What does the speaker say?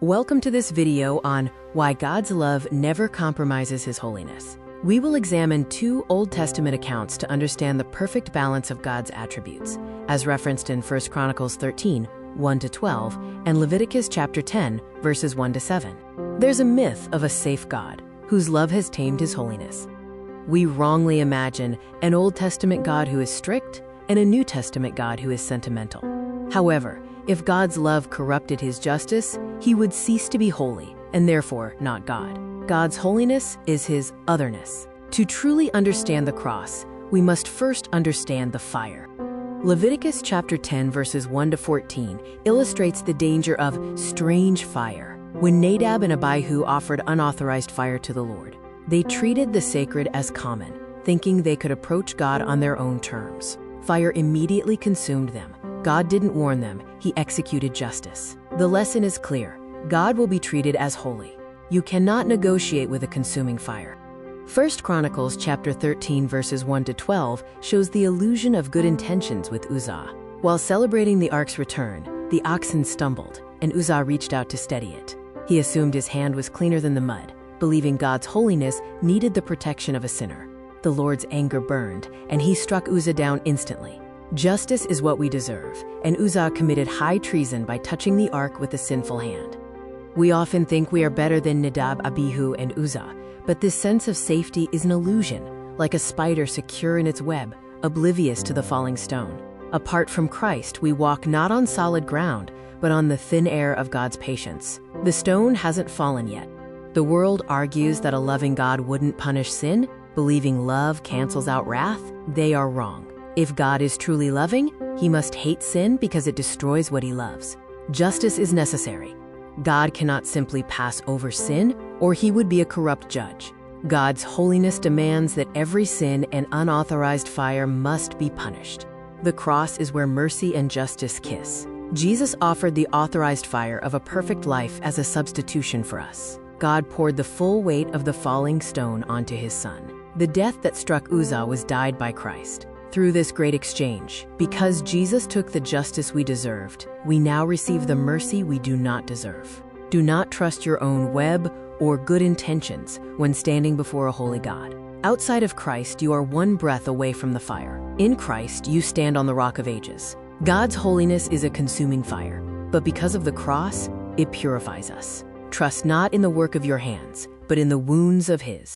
Welcome to this video on why God's love never compromises His holiness. We will examine two Old Testament accounts to understand the perfect balance of God's attributes, as referenced in 1 Chronicles 13, 1-12, and Leviticus chapter 10, verses 1-7. There's a myth of a safe God, whose love has tamed His holiness. We wrongly imagine an Old Testament God who is strict and a New Testament God who is sentimental. However, if God's love corrupted His justice, He would cease to be holy, and therefore not God. God's holiness is His otherness. To truly understand the cross, we must first understand the fire. Leviticus chapter 10 verses 1-14 illustrates the danger of strange fire. When Nadab and Abihu offered unauthorized fire to the Lord, they treated the sacred as common, thinking they could approach God on their own terms. Fire immediately consumed them. God didn't warn them, He executed justice. The lesson is clear. God will be treated as holy. You cannot negotiate with a consuming fire. 1 Chronicles chapter 13 verses 1-12 shows the illusion of good intentions with Uzzah. While celebrating the ark's return, the oxen stumbled, and Uzzah reached out to steady it. He assumed his hand was cleaner than the mud, believing God's holiness needed the protection of a sinner. The Lord's anger burned, and He struck Uzzah down instantly. Justice is what we deserve, and Uzzah committed high treason by touching the ark with a sinful hand. We often think we are better than Nadab, Abihu, and Uzzah, but this sense of safety is an illusion, like a spider secure in its web, oblivious to the falling stone. Apart from Christ, we walk not on solid ground, but on the thin air of God's patience. The stone hasn't fallen yet. The world argues that a loving God wouldn't punish sin, believing love cancels out wrath. They are wrong. If God is truly loving, He must hate sin because it destroys what He loves. Justice is necessary. God cannot simply pass over sin, or He would be a corrupt judge. God's holiness demands that every sin and unauthorized fire must be punished. The cross is where mercy and justice kiss. Jesus offered the authorized fire of a perfect life as a substitution for us. God poured the full weight of the falling stone onto His Son. The death that struck Uzzah was died by Christ. Through this great exchange, because Jesus took the justice we deserved, we now receive the mercy we do not deserve. Do not trust your own web or good intentions when standing before a holy God. Outside of Christ, you are one breath away from the fire. In Christ, you stand on the rock of ages. God's holiness is a consuming fire, but because of the cross, it purifies us. Trust not in the work of your hands, but in the wounds of His.